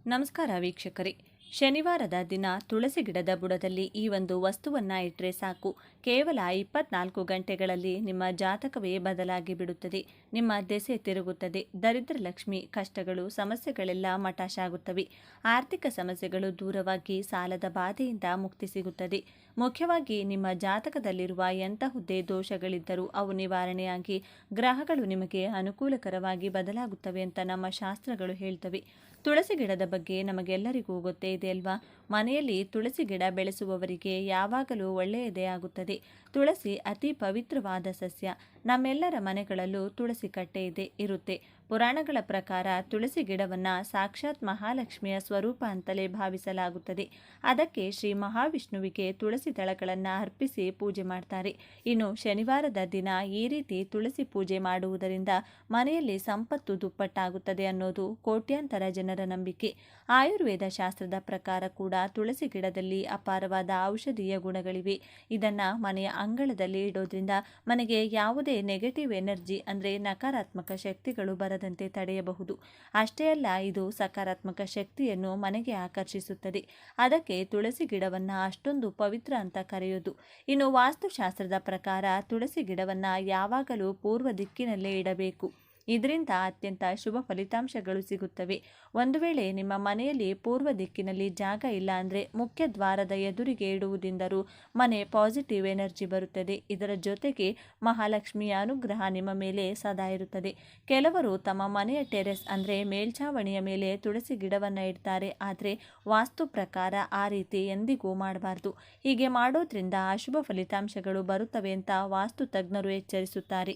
ನಮಸ್ಕಾರ ವೀಕ್ಷಕರೇ. ಶನಿವಾರದ ದಿನ ತುಳಸಿ ಗಿಡದ ಬುಡದಲ್ಲಿ ಈ ಒಂದು ವಸ್ತುವನ್ನು ಇಟ್ಟರೆ ಸಾಕು, ಕೇವಲ 24 ಗಂಟೆಗಳಲ್ಲಿ ನಿಮ್ಮ ಜಾತಕವೇ ಬದಲಾಗಿ ಬಿಡುತ್ತದೆ. ನಿಮ್ಮ ದೆಸೆ ತಿರುಗುತ್ತದೆ. ದರಿದ್ರ ಲಕ್ಷ್ಮಿ, ಕಷ್ಟಗಳು, ಸಮಸ್ಯೆಗಳೆಲ್ಲ ಮಟಾಶಾಗುತ್ತವೆ. ಆರ್ಥಿಕ ಸಮಸ್ಯೆಗಳು ದೂರವಾಗಿ ಸಾಲದ ಬಾಧೆಯಿಂದ ಮುಕ್ತಿ ಸಿಗುತ್ತದೆ. ಮುಖ್ಯವಾಗಿ ನಿಮ್ಮ ಜಾತಕದಲ್ಲಿರುವ ಎಂತಹುದೇ ದೋಷಗಳಿದ್ದರೂ ಅವು ನಿವಾರಣೆಯಾಗಿ ಗ್ರಹಗಳು ನಿಮಗೆ ಅನುಕೂಲಕರವಾಗಿ ಬದಲಾಗುತ್ತವೆ ಅಂತ ನಮ್ಮ ಶಾಸ್ತ್ರಗಳು ಹೇಳ್ತವೆ. ತುಳಸಿ ಗಿಡದ ಬಗ್ಗೆ ನಮಗೆಲ್ಲರಿಗೂ ಗೊತ್ತೇ ಇದೆ ಅಲ್ವಾ? ಮನೆಯಲ್ಲಿ ತುಳಸಿ ಗಿಡ ಬೆಳೆಸುವವರಿಗೆ ಯಾವಾಗಲೂ ಒಳ್ಳೆಯದೇ ಆಗುತ್ತದೆ. ತುಳಸಿ ಅತಿ ಪವಿತ್ರವಾದ ಸಸ್ಯ. ನಮ್ಮೆಲ್ಲರ ಮನೆಗಳಲ್ಲೂ ತುಳಸಿ ಕಟ್ಟೆ ಇರುತ್ತೆ. ಪುರಾಣಗಳ ಪ್ರಕಾರ ತುಳಸಿ ಗಿಡವನ್ನ ಸಾಕ್ಷಾತ್ ಮಹಾಲಕ್ಷ್ಮಿಯ ಸ್ವರೂಪ ಅಂತಲೇ ಭಾವಿಸಲಾಗುತ್ತದೆ. ಅದಕ್ಕೆ ಶ್ರೀ ಮಹಾವಿಷ್ಣುವಿಗೆ ತುಳಸಿ ದಳಗಳನ್ನು ಅರ್ಪಿಸಿ ಪೂಜೆ ಮಾಡ್ತಾರೆ. ಇನ್ನು ಶನಿವಾರದ ದಿನ ಈ ರೀತಿ ತುಳಸಿ ಪೂಜೆ ಮಾಡುವುದರಿಂದ ಮನೆಯಲ್ಲಿ ಸಂಪತ್ತು ದುಪ್ಪಟ್ಟಾಗುತ್ತದೆ ಅನ್ನೋದು ಕೋಟ್ಯಾಂತರ ಜನರ ನಂಬಿಕೆ. ಆಯುರ್ವೇದ ಶಾಸ್ತ್ರದ ಪ್ರಕಾರ ಕೂಡ ತುಳಸಿ ಗಿಡದಲ್ಲಿ ಅಪಾರವಾದ ಔಷಧೀಯ ಗುಣಗಳಿವೆ. ಇದನ್ನ ಮನೆಯ ಅಂಗಳದಲ್ಲಿ ಇಡೋದ್ರಿಂದ ಮನೆಗೆ ಯಾವುದೇ ನೆಗೆಟಿವ್ ಎನರ್ಜಿ ಅಂದರೆ ನಕಾರಾತ್ಮಕ ಶಕ್ತಿಗಳು ಬರದಂತೆ ತಡೆಯಬಹುದು. ಅಷ್ಟೇ ಅಲ್ಲ, ಇದು ಸಕಾರಾತ್ಮಕ ಶಕ್ತಿಯನ್ನು ಮನೆಗೆ ಆಕರ್ಷಿಸುತ್ತದೆ. ಅದಕ್ಕೆ ತುಳಸಿ ಗಿಡವನ್ನ ಅಷ್ಟೊಂದು ಪವಿತ್ರ ಅಂತ ಕರೆಯೋದು. ಇನ್ನು ವಾಸ್ತುಶಾಸ್ತ್ರದ ಪ್ರಕಾರ ತುಳಸಿ ಗಿಡವನ್ನ ಯಾವಾಗಲೂ ಪೂರ್ವ ದಿಕ್ಕಿನಲ್ಲೇ ಇಡಬೇಕು. ಇದರಿಂದ ಅತ್ಯಂತ ಶುಭ ಫಲಿತಾಂಶಗಳು ಸಿಗುತ್ತವೆ. ಒಂದು ವೇಳೆ ನಿಮ್ಮ ಮನೆಯಲ್ಲಿ ಪೂರ್ವ ದಿಕ್ಕಿನಲ್ಲಿ ಜಾಗ ಇಲ್ಲ ಅಂದರೆ ಮುಖ್ಯ ದ್ವಾರದ ಎದುರಿಗೆ ಇಡುವುದರಿಂದಲೂ ಮನೆ ಪಾಸಿಟಿವ್ ಎನರ್ಜಿ ಬರುತ್ತದೆ. ಇದರ ಜೊತೆಗೆ ಮಹಾಲಕ್ಷ್ಮಿಯ ಅನುಗ್ರಹ ನಿಮ್ಮ ಮೇಲೆ ಸದಾ ಇರುತ್ತದೆ. ಕೆಲವರು ತಮ್ಮ ಮನೆಯ ಟೆರೆಸ್ ಅಂದರೆ ಮೇಲ್ಛಾವಣಿಯ ಮೇಲೆ ತುಳಸಿ ಗಿಡವನ್ನು ಇಡ್ತಾರೆ. ಆದರೆ ವಾಸ್ತು ಪ್ರಕಾರ ಆ ರೀತಿ ಎಂದಿಗೂ ಮಾಡಬಾರ್ದು. ಹೀಗೆ ಮಾಡೋದ್ರಿಂದ ಅಶುಭ ಫಲಿತಾಂಶಗಳು ಬರುತ್ತವೆ ಅಂತ ವಾಸ್ತು ತಜ್ಞರು ಎಚ್ಚರಿಸುತ್ತಾರೆ.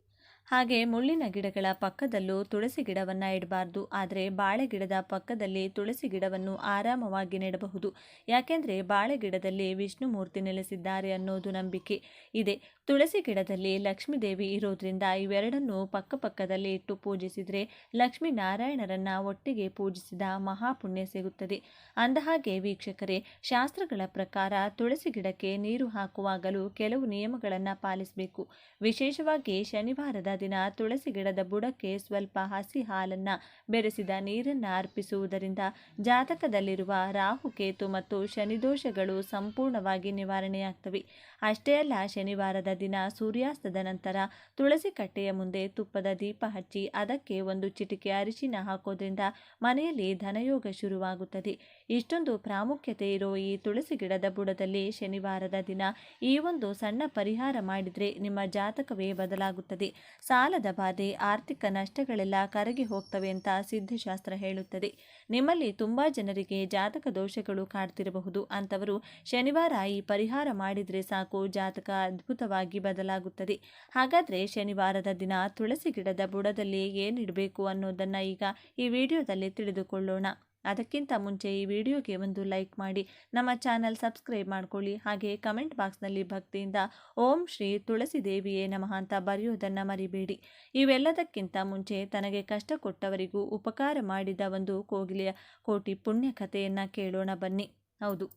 ಹಾಗೆ ಮುಳ್ಳಿನ ಗಿಡಗಳ ಪಕ್ಕದಲ್ಲೂ ತುಳಸಿ ಗಿಡವನ್ನು ಇಡಬಾರ್ದು. ಆದರೆ ಬಾಳೆ ಗಿಡದ ಪಕ್ಕದಲ್ಲಿ ತುಳಸಿ ಗಿಡವನ್ನು ಆರಾಮವಾಗಿ ನೆಡಬಹುದು. ಯಾಕೆಂದರೆ ಬಾಳೆ ಗಿಡದಲ್ಲಿ ವಿಷ್ಣುಮೂರ್ತಿ ನೆಲೆಸಿದ್ದಾರೆ ಅನ್ನೋದು ನಂಬಿಕೆ ಇದೆ. ತುಳಸಿ ಗಿಡದಲ್ಲಿ ಲಕ್ಷ್ಮೀದೇವಿ ಇರೋದ್ರಿಂದ ಇವೆರಡನ್ನೂ ಪಕ್ಕದಲ್ಲಿ ಇಟ್ಟು ಪೂಜಿಸಿದರೆ ಲಕ್ಷ್ಮೀನಾರಾಯಣರನ್ನ ಒಟ್ಟಿಗೆ ಪೂಜಿಸಿದ ಮಹಾಪುಣ್ಯ ಸಿಗುತ್ತದೆ. ಅಂದಹಾಗೆ ವೀಕ್ಷಕರೇ, ಶಾಸ್ತ್ರಗಳ ಪ್ರಕಾರ ತುಳಸಿ ಗಿಡಕ್ಕೆ ನೀರು ಹಾಕುವಾಗಲೂ ಕೆಲವು ನಿಯಮಗಳನ್ನು ಪಾಲಿಸಬೇಕು. ವಿಶೇಷವಾಗಿ ಶನಿವಾರದ ದಿನ ತುಳಸಿ ಗಿಡದ ಬುಡಕ್ಕೆ ಸ್ವಲ್ಪ ಹಸಿ ಹಾಲನ್ನು ಬೆರೆಸಿದ ನೀರನ್ನು ಅರ್ಪಿಸುವುದರಿಂದ ಜಾತಕದಲ್ಲಿರುವ ರಾಹು, ಕೇತು ಮತ್ತು ಶನಿದೋಷಗಳು ಸಂಪೂರ್ಣವಾಗಿ ನಿವಾರಣೆಯಾಗ್ತವೆ. ಅಷ್ಟೇ ಅಲ್ಲ, ಶನಿವಾರದ ದಿನ ಸೂರ್ಯಾಸ್ತದ ನಂತರ ತುಳಸಿ ಕಟ್ಟೆಯ ಮುಂದೆ ತುಪ್ಪದ ದೀಪ ಹಚ್ಚಿ ಅದಕ್ಕೆ ಒಂದು ಚಿಟಿಕೆ ಅರಿಶಿನ ಹಾಕೋದ್ರಿಂದ ಮನೆಯಲ್ಲಿ ಧನಯೋಗ ಶುರುವಾಗುತ್ತದೆ. ಇಷ್ಟೊಂದು ಪ್ರಾಮುಖ್ಯತೆ ಇರೋ ಈ ತುಳಸಿ ಗಿಡದ ಬುಡದಲ್ಲಿ ಶನಿವಾರದ ದಿನ ಈ ಒಂದು ಸಣ್ಣ ಪರಿಹಾರ ಮಾಡಿದರೆ ನಿಮ್ಮ ಜಾತಕವೇ ಬದಲಾಗುತ್ತದೆ. ಸಾಲದ ಬಾಧೆ, ಆರ್ಥಿಕ ನಷ್ಟಗಳೆಲ್ಲ ಕರಗಿ ಹೋಗ್ತವೆ ಅಂತ ಸಿದ್ಧಶಾಸ್ತ್ರ ಹೇಳುತ್ತದೆ. ನಿಮ್ಮಲ್ಲಿ ತುಂಬಾ ಜನರಿಗೆ ಜಾತಕ ದೋಷಗಳು ಕಾಡ್ತಿರಬಹುದು. ಅಂತವರು ಶನಿವಾರ ಈ ಪರಿಹಾರ ಮಾಡಿದರೆ ಸಾಕು, ಜಾತಕ ಅದ್ಭುತವಾಗಿ ಬದಲಾಗುತ್ತದೆ. ಹಾಗಾದರೆ ಶನಿವಾರದ ದಿನ ತುಳಸಿ ಗಿಡದ ಬುಡದಲ್ಲಿ ಏನಿಡಬೇಕು ಅನ್ನೋದನ್ನು ಈಗ ಈ ವಿಡಿಯೋದಲ್ಲಿ ತಿಳಿದುಕೊಳ್ಳೋಣ. ಅದಕ್ಕಿಂತ ಮುಂಚೆ ಈ ವಿಡಿಯೋಗೆ ಒಂದು ಲೈಕ್ ಮಾಡಿ, ನಮ್ಮ ಚಾನಲ್ ಸಬ್ಸ್ಕ್ರೈಬ್ ಮಾಡ್ಕೊಳ್ಳಿ. ಹಾಗೆ ಕಮೆಂಟ್ ಬಾಕ್ಸ್ನಲ್ಲಿ ಭಕ್ತಿಯಿಂದ ಓಂ ಶ್ರೀ ತುಳಸಿ ದೇವಿಯೇ ನಮಃ ಅಂತ ಬರೆಯೋದನ್ನು ಮರಿಬೇಡಿ. ಇವೆಲ್ಲದಕ್ಕಿಂತ ಮುಂಚೆ ತನಗೆ ಕಷ್ಟ ಕೊಟ್ಟವರಿಗೂ ಉಪಕಾರ ಮಾಡಿದ ಒಂದು ಕೋಗಿಲೆಯ ಕೋಟಿ ಪುಣ್ಯ ಕಥೆಯನ್ನು ಕೇಳೋಣ ಬನ್ನಿ. ಹೌದು,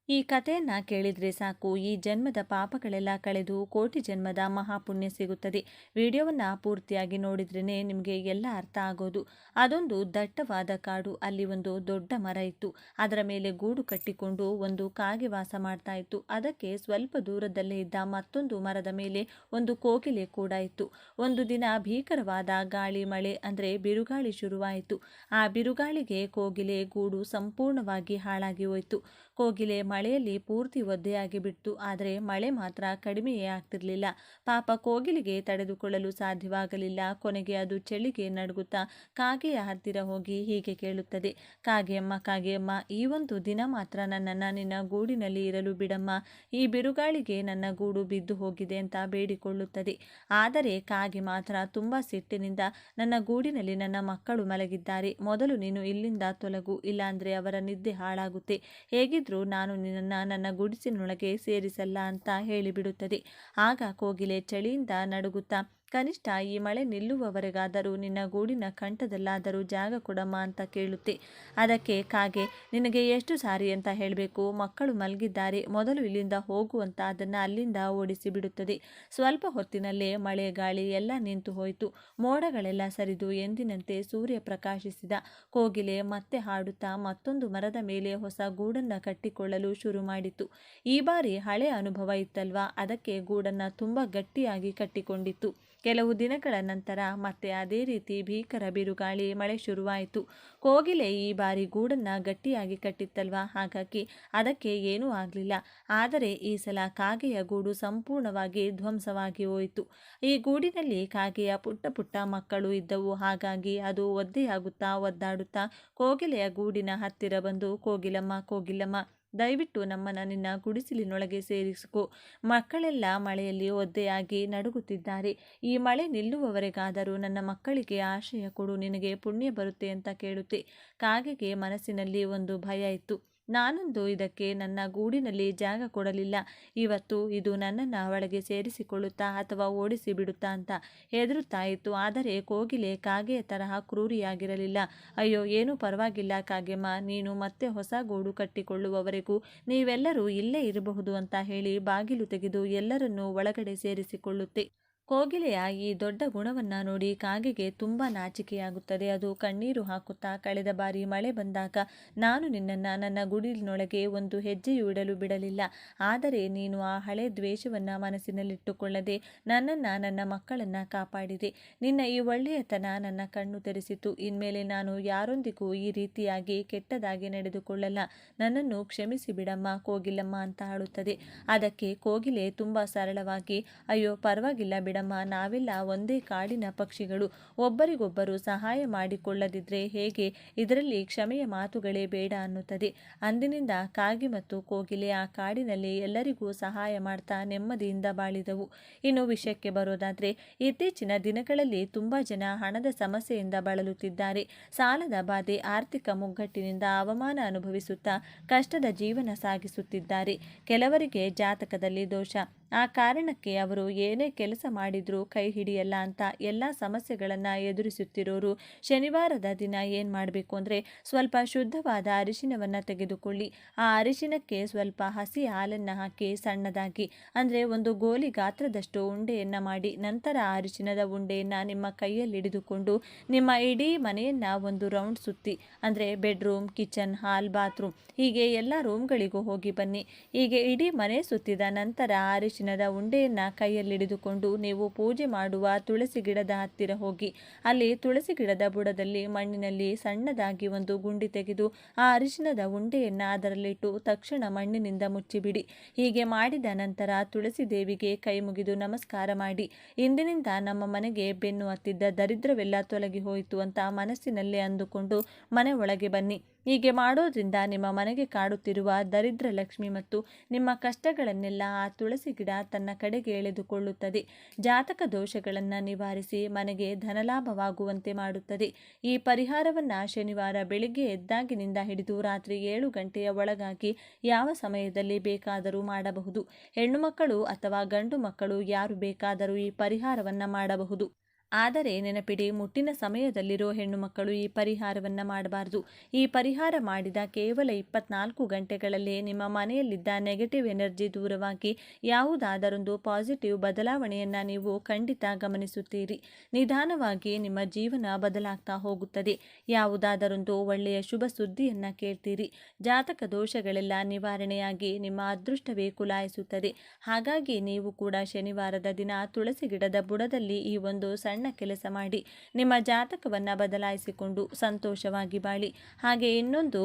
ಈ ಕಥೆಯನ್ನು ಕೇಳಿದರೆ ಸಾಕು, ಈ ಜನ್ಮದ ಪಾಪಗಳೆಲ್ಲ ಕಳೆದು ಕೋಟಿ ಜನ್ಮದ ಮಹಾಪುಣ್ಯ ಸಿಗುತ್ತದೆ. ವಿಡಿಯೋವನ್ನು ಪೂರ್ತಿಯಾಗಿ ನೋಡಿದ್ರೇ ನಿಮಗೆ ಎಲ್ಲ ಅರ್ಥ ಆಗೋದು. ಅದೊಂದು ದಟ್ಟವಾದ ಕಾಡು. ಅಲ್ಲಿ ಒಂದು ದೊಡ್ಡ ಮರ ಇತ್ತು. ಅದರ ಮೇಲೆ ಗೂಡು ಕಟ್ಟಿಕೊಂಡು ಒಂದು ಕಾಗೆ ವಾಸ ಮಾಡ್ತಾ ಇತ್ತು. ಅದಕ್ಕೆ ಸ್ವಲ್ಪ ದೂರದಲ್ಲೇ ಇದ್ದ ಮತ್ತೊಂದು ಮರದ ಮೇಲೆ ಒಂದು ಕೋಗಿಲೆ ಕೂಡ ಇತ್ತು. ಒಂದು ದಿನ ಭೀಕರವಾದ ಗಾಳಿ, ಮಳೆ ಅಂದರೆ ಬಿರುಗಾಳಿ ಶುರುವಾಯಿತು. ಆ ಬಿರುಗಾಳಿಗೆ ಕೋಗಿಲೆ ಗೂಡು ಸಂಪೂರ್ಣವಾಗಿ ಹಾಳಾಗಿ ಹೋಯಿತು. ಕೋಗಿಲೆ ಮಳೆಯಲ್ಲಿ ಪೂರ್ತಿ ಒದ್ದೆಯಾಗಿ ಬಿಟ್ಟು, ಆದರೆ ಮಳೆ ಮಾತ್ರ ಕಡಿಮೆಯೇ ಆಗ್ತಿರ್ಲಿಲ್ಲ. ಪಾಪ ಕೋಗಿಲಿಗೆ ತಡೆದುಕೊಳ್ಳಲು ಸಾಧ್ಯವಾಗಲಿಲ್ಲ. ಕೊನೆಗೆ ಅದು ಚಳಿಗೆ ನಡುಗುತ್ತಾ ಕಾಗೆಯ ಹತ್ತಿರ ಹೋಗಿ ಹೀಗೆ ಕೇಳುತ್ತದೆ, ಕಾಗೆಯಮ್ಮ ಕಾಗೆಯಮ್ಮ, ಈ ಒಂದು ದಿನ ಮಾತ್ರ ನನ್ನನ್ನು ನಿನ್ನ ಗೂಡಿನಲ್ಲಿ ಇರಲು ಬಿಡಮ್ಮ. ಈ ಬಿರುಗಾಳಿಗೆ ನನ್ನ ಗೂಡು ಬಿದ್ದು ಹೋಗಿದೆ ಅಂತ ಬೇಡಿಕೊಳ್ಳುತ್ತದೆ. ಆದರೆ ಕಾಗೆ ಮಾತ್ರ ತುಂಬ ಸಿಟ್ಟಿನಿಂದ, ನನ್ನ ಗೂಡಿನಲ್ಲಿ ನನ್ನ ಮಕ್ಕಳು ಮಲಗಿದ್ದಾರೆ, ಮೊದಲು ನೀನು ಇಲ್ಲಿಂದ ತೊಲಗು, ಇಲ್ಲಾಂದರೆ ಅವರ ನಿದ್ದೆ ಹಾಳಾಗುತ್ತೆ. ಹೇಗಿದ್ರೂ ನಾನು ನಿನ್ನನ್ನು ನನ್ನ ಗುಡಿಸಿನೊಳಗೆ ಸೇರಿಸಲ್ಲ ಅಂತ ಹೇಳಿಬಿಡುತ್ತದೆ. ಆಗ ಕೋಗಿಲೆ ಚಳಿಯಿಂದ ನಡುಗುತ್ತಾ ಕನಿಷ್ಠ ಈ ಮಳೆ ನಿಲ್ಲುವವರೆಗಾದರೂ ನಿನ್ನ ಗೂಡಿನ ಕಂಠದಲ್ಲಾದರೂ ಜಾಗ ಕೊಡಮ್ಮ ಅಂತ ಕೇಳುತ್ತೆ. ಅದಕ್ಕೆ ಕಾಗೆ, ನಿನಗೆ ಎಷ್ಟು ಸಾರಿ ಅಂತ ಹೇಳಬೇಕು, ಮಕ್ಕಳು ಮಲಗಿದ್ದಾರೆ, ಮೊದಲು ಇಲ್ಲಿಂದ ಹೋಗು ಅಂತ ಅದನ್ನು ಅಲ್ಲಿಂದ ಓಡಿಸಿ ಬಿಡುತ್ತದೆ. ಸ್ವಲ್ಪ ಹೊತ್ತಿನಲ್ಲೇ ಮಳೆ ಗಾಳಿ ಎಲ್ಲ ನಿಂತು ಹೋಯಿತು. ಮೋಡಗಳೆಲ್ಲ ಸರಿದು ಎಂದಿನಂತೆ ಸೂರ್ಯ ಪ್ರಕಾಶಿಸಿದ. ಕೋಗಿಲೆ ಮತ್ತೆ ಹಾಡುತ್ತಾ ಮತ್ತೊಂದು ಮರದ ಮೇಲೆ ಹೊಸ ಗೂಡನ್ನು ಕಟ್ಟಿಕೊಳ್ಳಲು ಶುರು ಮಾಡಿತು. ಈ ಬಾರಿ ಹಳೆ ಅನುಭವ ಇತ್ತಲ್ವಾ, ಅದಕ್ಕೆ ಗೂಡನ್ನು ತುಂಬ ಗಟ್ಟಿಯಾಗಿ ಕಟ್ಟಿಕೊಂಡಿತ್ತು. ಕೆಲವು ದಿನಗಳ ನಂತರ ಮತ್ತೆ ಅದೇ ರೀತಿ ಭೀಕರ ಬಿರುಗಾಳಿ ಮಳೆ ಶುರುವಾಯಿತು. ಕೋಗಿಲೆ ಈ ಬಾರಿ ಗೂಡನ್ನು ಗಟ್ಟಿಯಾಗಿ ಕಟ್ಟಿತ್ತಲ್ವಾ, ಹಾಗಾಗಿ ಅದಕ್ಕೆ ಏನೂ ಆಗಲಿಲ್ಲ. ಆದರೆ ಈ ಸಲ ಕಾಗೆಯ ಗೂಡು ಸಂಪೂರ್ಣವಾಗಿ ಧ್ವಂಸವಾಗಿ ಹೋಯಿತು. ಈ ಗೂಡಿನಲ್ಲಿ ಕಾಗೆಯ ಪುಟ್ಟ ಪುಟ್ಟ ಮಕ್ಕಳು ಇದ್ದವು. ಹಾಗಾಗಿ ಅದು ಒದ್ದೆಯಾಗುತ್ತಾ ಒದ್ದಾಡುತ್ತಾ ಕೋಗಿಲೆಯ ಗೂಡಿನ ಹತ್ತಿರ ಬಂದು, ಕೋಗಿಲಮ್ಮ ಕೋಗಿಲಮ್ಮ, ದಯವಿಟ್ಟು ನಮ್ಮನ್ನು ನಿನ್ನ ಗುಡಿಸಲಿನೊಳಗೆ ಸೇರಿಸಿಕೊ. ಮಕ್ಕಳೆಲ್ಲ ಮಳೆಯಲ್ಲಿ ಒದ್ದೆಯಾಗಿ ನಡುಗುತ್ತಿದ್ದಾರೆ. ಈ ಮಳೆ ನಿಲ್ಲುವವರೆಗಾದರೂ ನನ್ನ ಮಕ್ಕಳಿಗೆ ಆಶ್ರಯ ಕೊಡು, ನಿನಗೆ ಪುಣ್ಯ ಬರುತ್ತೆ ಅಂತ ಕೇಳುತ್ತೆ. ಕಾಗೆಗೆ ಮನಸ್ಸಿನಲ್ಲಿ ಒಂದು ಭಯ ಇತ್ತು. ನಾನಂದು ಇದಕ್ಕೆ ನನ್ನ ಗೂಡಿನಲ್ಲಿ ಜಾಗ ಕೊಡಲಿಲ್ಲ. ಇವತ್ತು ಇದು ನನ್ನನ್ನು ಒಳಗೆ ಸೇರಿಸಿಕೊಳ್ಳುತ್ತಾ ಅಥವಾ ಓಡಿಸಿ ಬಿಡುತ್ತಾ ಅಂತ ಹೆದರುತ್ತಾ ಇತ್ತು. ಆದರೆ ಕೋಗಿಲೆ ಕಾಗೆಯ ತರಹ ಕ್ರೂರಿಯಾಗಿರಲಿಲ್ಲ. ಅಯ್ಯೋ, ಏನೂ ಪರವಾಗಿಲ್ಲ ಕಾಗೆಮ್ಮ, ನೀನು ಮತ್ತೆ ಹೊಸ ಗೂಡು ಕಟ್ಟಿಕೊಳ್ಳುವವರೆಗೂ ನೀವೆಲ್ಲರೂ ಇಲ್ಲೇ ಇರಬಹುದು ಅಂತ ಹೇಳಿ ಬಾಗಿಲು ತೆಗೆದು ಎಲ್ಲರನ್ನೂ ಒಳಗಡೆ ಸೇರಿಸಿಕೊಳ್ಳುತ್ತೆ. ಕೋಗಿಲೆಯ ಈ ದೊಡ್ಡ ಗುಣವನ್ನು ನೋಡಿ ಕಾಗೆಗೆ ತುಂಬ ನಾಚಿಕೆಯಾಗುತ್ತದೆ. ಅದು ಕಣ್ಣೀರು ಹಾಕುತ್ತಾ, ಕಳೆದ ಬಾರಿ ಮಳೆ ಬಂದಾಗ ನಾನು ನಿನ್ನನ್ನು ನನ್ನ ಗುಡಿಲಿನೊಳಗೆ ಒಂದು ಹೆಜ್ಜೆಯೂ ಇಡಲು ಬಿಡಲಿಲ್ಲ. ಆದರೆ ನೀನು ಆ ಹಳೆ ದ್ವೇಷವನ್ನು ಮನಸ್ಸಿನಲ್ಲಿಟ್ಟುಕೊಳ್ಳದೆ ನನ್ನನ್ನು, ನನ್ನ ಮಕ್ಕಳನ್ನು ಕಾಪಾಡಿದೆ. ನಿನ್ನ ಈ ಒಳ್ಳೆಯತನ ನನ್ನ ಕಣ್ಣು ತೆರೆಸಿತು. ಇನ್ಮೇಲೆ ನಾನು ಯಾರೊಂದಿಗೂ ಈ ರೀತಿಯಾಗಿ ಕೆಟ್ಟದಾಗಿ ನಡೆದುಕೊಳ್ಳಲ್ಲ. ನನ್ನನ್ನು ಕ್ಷಮಿಸಿ ಬಿಡಮ್ಮ ಕೋಗಿಲಮ್ಮ ಅಂತ ಆಡುತ್ತದೆ. ಅದಕ್ಕೆ ಕೋಗಿಲೆ ತುಂಬ ಸರಳವಾಗಿ, ಅಯ್ಯೋ ಪರವಾಗಿಲ್ಲ ಬಿಡಮ್ಮ, ನಾವೆಲ್ಲ ಒಂದೇ ಕಾಡಿನ ಪಕ್ಷಿಗಳು, ಒಬ್ಬರಿಗೊಬ್ಬರು ಸಹಾಯ ಮಾಡಿಕೊಳ್ಳದಿದ್ರೆ ಹೇಗೆ, ಇದರಲ್ಲಿ ಕ್ಷಮೆಯ ಮಾತುಗಳೇ ಬೇಡ ಅನ್ನುತ್ತದೆ. ಅಂದಿನಿಂದ ಕಾಗೆ ಮತ್ತು ಕೋಗಿಲೆ ಆ ಕಾಡಿನಲ್ಲಿ ಎಲ್ಲರಿಗೂ ಸಹಾಯ ಮಾಡ್ತಾ ನೆಮ್ಮದಿಯಿಂದ ಬಾಳಿದವು. ಇನ್ನು ವಿಷಯಕ್ಕೆ ಬರೋದಾದ್ರೆ, ಇತ್ತೀಚಿನ ದಿನಗಳಲ್ಲಿ ತುಂಬ ಜನ ಹಣದ ಸಮಸ್ಯೆಯಿಂದ ಬಳಲುತ್ತಿದ್ದಾರೆ. ಸಾಲದ ಬಾಧೆ, ಆರ್ಥಿಕ ಮುಗ್ಗಟ್ಟಿನಿಂದ ಅವಮಾನ ಅನುಭವಿಸುತ್ತಾ ಕಷ್ಟದ ಜೀವನ ಸಾಗಿಸುತ್ತಿದ್ದಾರೆ. ಕೆಲವರಿಗೆ ಜಾತಕದಲ್ಲಿ ದೋಷ, ಆ ಕಾರಣಕ್ಕೆ ಅವರು ಏನೇ ಕೆಲಸ ಮಾಡಿದ್ರೂ ಕೈ ಹಿಡಿಯಲ್ಲ ಅಂತ ಎಲ್ಲ ಸಮಸ್ಯೆಗಳನ್ನು ಎದುರಿಸುತ್ತಿರೋರು ಶನಿವಾರದ ದಿನ ಏನು ಮಾಡಬೇಕು ಅಂದರೆ, ಸ್ವಲ್ಪ ಶುದ್ಧವಾದ ಅರಿಶಿನವನ್ನು ತೆಗೆದುಕೊಳ್ಳಿ. ಆ ಅರಿಶಿನಕ್ಕೆ ಸ್ವಲ್ಪ ಹಸಿ ಹಾಲನ್ನು ಹಾಕಿ ಸಣ್ಣದಾಗಿ, ಅಂದರೆ ಒಂದು ಗೋಲಿ ಗಾತ್ರದಷ್ಟು ಉಂಡೆಯನ್ನು ಮಾಡಿ, ನಂತರ ಆ ಅರಿಶಿನದ ಉಂಡೆಯನ್ನು ನಿಮ್ಮ ಕೈಯಲ್ಲಿ ಹಿಡಿದುಕೊಂಡು ನಿಮ್ಮ ಇಡೀ ಮನೆಯನ್ನು ಒಂದು ರೌಂಡ್ ಸುತ್ತಿ, ಅಂದರೆ ಬೆಡ್ರೂಮ್, ಕಿಚನ್, ಹಾಲ್, ಬಾತ್ರೂಮ್, ಹೀಗೆ ಎಲ್ಲ ರೂಮ್ಗಳಿಗೂ ಹೋಗಿ ಬನ್ನಿ. ಹೀಗೆ ಇಡೀ ಮನೆ ಸುತ್ತಿದ ನಂತರ ಅರಿಶಿನದ ಉಂಡೆಯನ್ನು ಕೈಯಲ್ಲಿ ಹಿಡಿದುಕೊಂಡು ನೀವು ಪೂಜೆ ಮಾಡುವ ತುಳಸಿ ಗಿಡದ ಹತ್ತಿರ ಹೋಗಿ, ಅಲ್ಲಿ ತುಳಸಿ ಗಿಡದ ಬುಡದಲ್ಲಿ ಮಣ್ಣಿನಲ್ಲಿ ಸಣ್ಣದಾಗಿ ಒಂದು ಗುಂಡಿ ತೆಗೆದು ಆ ಅರಿಶಿನದ ಉಂಡೆಯನ್ನು ಅದರಲ್ಲಿಟ್ಟು ತಕ್ಷಣ ಮಣ್ಣಿನಿಂದ ಮುಚ್ಚಿಬಿಡಿ. ಹೀಗೆ ಮಾಡಿದ ನಂತರ ತುಳಸಿ ದೇವಿಗೆ ಕೈ ಮುಗಿದು ನಮಸ್ಕಾರ ಮಾಡಿ, ಇಂದಿನಿಂದ ನಮ್ಮ ಮನೆಗೆ ಬೆನ್ನು ಹತ್ತಿದ್ದ ದರಿದ್ರವೆಲ್ಲ ತೊಲಗಿ ಹೋಯಿತು ಅಂತ ಮನಸ್ಸಿನಲ್ಲೇ ಅಂದುಕೊಂಡು ಮನೆ ಒಳಗೆ ಬನ್ನಿ. ಹೀಗೆ ಮಾಡೋದ್ರಿಂದ ನಿಮ್ಮ ಮನೆಗೆ ಕಾಡುತ್ತಿರುವ ದರಿದ್ರ ಲಕ್ಷ್ಮಿ ಮತ್ತು ನಿಮ್ಮ ಕಷ್ಟಗಳನ್ನೆಲ್ಲ ಆ ತುಳಸಿ ಗಿಡ ತನ್ನ ಕಡೆಗೆ ಎಳೆದುಕೊಳ್ಳುತ್ತದೆ. ಜಾತಕ ದೋಷಗಳನ್ನು ನಿವಾರಿಸಿ ಮನೆಗೆ ಧನಲಾಭವಾಗುವಂತೆ ಮಾಡುತ್ತದೆ. ಈ ಪರಿಹಾರವನ್ನು ಶನಿವಾರ ಬೆಳಿಗ್ಗೆ ಎದ್ದಾಗಿನಿಂದ ಹಿಡಿದು ರಾತ್ರಿ 7 ಗಂಟೆಯ ಒಳಗಾಗಿ ಯಾವ ಸಮಯದಲ್ಲಿ ಬೇಕಾದರೂ ಮಾಡಬಹುದು. ಹೆಣ್ಣು ಮಕ್ಕಳು ಅಥವಾ ಗಂಡು ಮಕ್ಕಳು ಯಾರು ಬೇಕಾದರೂ ಈ ಪರಿಹಾರವನ್ನು ಮಾಡಬಹುದು. ಆದರೆ ನೆನಪಿಡಿ, ಮುಟ್ಟಿನ ಸಮಯದಲ್ಲಿರೋ ಹೆಣ್ಣು ಮಕ್ಕಳು ಈ ಪರಿಹಾರವನ್ನು ಮಾಡಬಾರ್ದು. ಈ ಪರಿಹಾರ ಮಾಡಿದ ಕೇವಲ 24 ಗಂಟೆಗಳಲ್ಲೇ ನಿಮ್ಮ ಮನೆಯಲ್ಲಿದ್ದ ನೆಗೆಟಿವ್ ಎನರ್ಜಿ ದೂರವಾಗಿ ಯಾವುದಾದರೊಂದು ಪಾಸಿಟಿವ್ ಬದಲಾವಣೆಯನ್ನು ನೀವು ಖಂಡಿತ ಗಮನಿಸುತ್ತೀರಿ. ನಿಧಾನವಾಗಿ ನಿಮ್ಮ ಜೀವನ ಬದಲಾಗ್ತಾ ಹೋಗುತ್ತದೆ. ಯಾವುದಾದರೊಂದು ಒಳ್ಳೆಯ ಶುಭ ಸುದ್ದಿಯನ್ನು ಕೇಳ್ತೀರಿ. ಜಾತಕ ದೋಷಗಳೆಲ್ಲ ನಿವಾರಣೆಯಾಗಿ ನಿಮ್ಮ ಅದೃಷ್ಟವೇ ಕುಲಾಯಿಸುತ್ತದೆ. ಹಾಗಾಗಿ ನೀವು ಕೂಡ ಶನಿವಾರದ ದಿನ ತುಳಸಿ ಗಿಡದ ಬುಡದಲ್ಲಿ ಈ ಒಂದು ಸಣ್ಣ ಕೆಲಸ ಮಾಡಿ ನಿಮ್ಮ ಜಾತಕವನ್ನು ಬದಲಾಯಿಸಿಕೊಂಡು ಸಂತೋಷವಾಗಿ ಬಾಳಿ. ಹಾಗೆ ಇನ್ನೊಂದು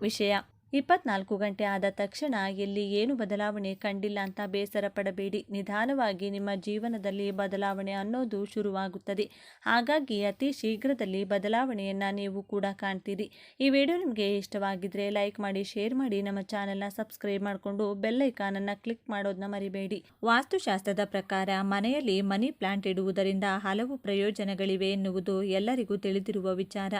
ವಿಷಯ, 24 ಗಂಟೆ ಆದ ತಕ್ಷಣ ಎಲ್ಲಿ ಏನು ಬದಲಾವಣೆ ಕಂಡಿಲ್ಲ ಅಂತ ಬೇಸರ ಪಡಬೇಡಿ. ನಿಧಾನವಾಗಿ ನಿಮ್ಮ ಜೀವನದಲ್ಲಿ ಬದಲಾವಣೆ ಅನ್ನೋದು ಶುರುವಾಗುತ್ತದೆ. ಹಾಗಾಗಿ ಅತಿ ಶೀಘ್ರದಲ್ಲಿ ಬದಲಾವಣೆಯನ್ನು ನೀವು ಕೂಡ ಕಾಣ್ತೀರಿ. ಈ ವಿಡಿಯೋ ನಿಮಗೆ ಇಷ್ಟವಾಗಿದ್ದರೆ ಲೈಕ್ ಮಾಡಿ, ಶೇರ್ ಮಾಡಿ, ನಮ್ಮ ಚಾನೆಲ್ನ ಸಬ್ಸ್ಕ್ರೈಬ್ ಮಾಡಿಕೊಂಡು ಬೆಲ್ ಐಕಾನನ್ನು ಕ್ಲಿಕ್ ಮಾಡೋದನ್ನ ಮರಿಬೇಡಿ. ವಾಸ್ತುಶಾಸ್ತ್ರದ ಪ್ರಕಾರ ಮನೆಯಲ್ಲಿ ಮನಿ ಪ್ಲಾಂಟ್ ಇಡುವುದರಿಂದ ಹಲವು ಪ್ರಯೋಜನಗಳಿವೆ ಎನ್ನುವುದು ಎಲ್ಲರಿಗೂ ತಿಳಿದಿರುವ ವಿಚಾರ.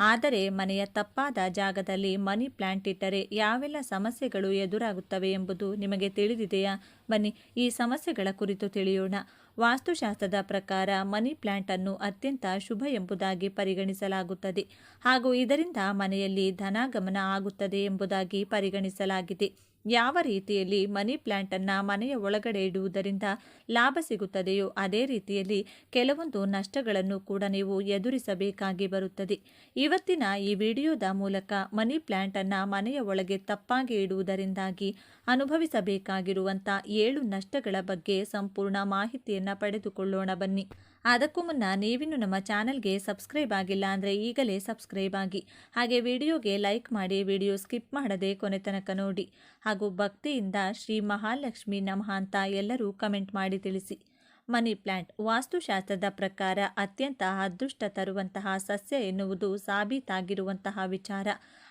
ಆದರೆ ಮನೆಯ ತಪ್ಪಾದ ಜಾಗದಲ್ಲಿ ಮನಿ ಪ್ಲಾಂಟ್ ಇಟ್ಟರೆ ಯಾವೆಲ್ಲ ಸಮಸ್ಯೆಗಳು ಎದುರಾಗುತ್ತವೆ ಎಂಬುದು ನಿಮಗೆ ತಿಳಿದಿದೆಯಾ? ಬನ್ನಿ ಈ ಸಮಸ್ಯೆಗಳ ಕುರಿತು ತಿಳಿಯೋಣ. ವಾಸ್ತುಶಾಸ್ತ್ರದ ಪ್ರಕಾರ ಮನಿ ಪ್ಲಾಂಟ್ ಅನ್ನು ಅತ್ಯಂತ ಶುಭ ಎಂಬುದಾಗಿ ಪರಿಗಣಿಸಲಾಗುತ್ತದೆ ಹಾಗೂ ಇದರಿಂದ ಮನೆಯಲ್ಲಿ ಧನಾಗಮನ ಆಗುತ್ತದೆ ಎಂಬುದಾಗಿ ಪರಿಗಣಿಸಲಾಗಿದೆ. ಯಾವ ರೀತಿಯಲ್ಲಿ ಮನಿ ಪ್ಲಾಂಟ್ ಅನ್ನು ಮನೆಯ ಒಳಗಡೆ ಇಡುವುದರಿಂದ ಲಾಭ ಸಿಗುತ್ತದೆಯೋ ಅದೇ ರೀತಿಯಲ್ಲಿ ಕೆಲವೊಂದು ನಷ್ಟಗಳನ್ನು ಕೂಡ ನೀವು ಎದುರಿಸಬೇಕಾಗಿ ಬರುತ್ತದೆ. ಇವತ್ತಿನ ಈ ವಿಡಿಯೋದ ಮೂಲಕ ಮನಿ ಪ್ಲಾಂಟ್ ಅನ್ನು ಮನೆಯ ಒಳಗೆ ತಪ್ಪಾಗಿ ಇಡುವುದರಿಂದಾಗಿ ಅನುಭವಿಸಬೇಕಾಗಿರುವಂಥ 7 ನಷ್ಟಗಳ ಬಗ್ಗೆ ಸಂಪೂರ್ಣ ಮಾಹಿತಿಯನ್ನು ಪಡೆದುಕೊಳ್ಳೋಣ ಬನ್ನಿ. ಅದಕ್ಕೂ ಮುನ್ನ ನೀವಿನ್ನು ನಮ್ಮ ಚಾನಲ್ಗೆ ಸಬ್ಸ್ಕ್ರೈಬ್ ಆಗಿಲ್ಲ ಅಂದರೆ ಈಗಲೇ ಸಬ್ಸ್ಕ್ರೈಬ್ ಆಗಿ, ಹಾಗೆ ವಿಡಿಯೋಗೆ ಲೈಕ್ ಮಾಡಿ, ವಿಡಿಯೋ ಸ್ಕಿಪ್ ಮಾಡದೆ ಕೊನೆ ತನಕ ನೋಡಿ, ಹಾಗೂ ಭಕ್ತಿಯಿಂದ ಶ್ರೀ ಮಹಾಲಕ್ಷ್ಮಿ ನಮಃ ಅಂತ ಎಲ್ಲರೂ ಕಮೆಂಟ್ ಮಾಡಿ ತಿಳಿಸಿ. ಮನಿ ಪ್ಲಾಂಟ್ ವಾಸ್ತುಶಾಸ್ತ್ರದ ಪ್ರಕಾರ ಅತ್ಯಂತ ಅದೃಷ್ಟ ತರುವಂತಹ ಸಸ್ಯ ಎನ್ನುವುದು ಸಾಬೀತಾಗಿರುವಂತಹ ವಿಚಾರ,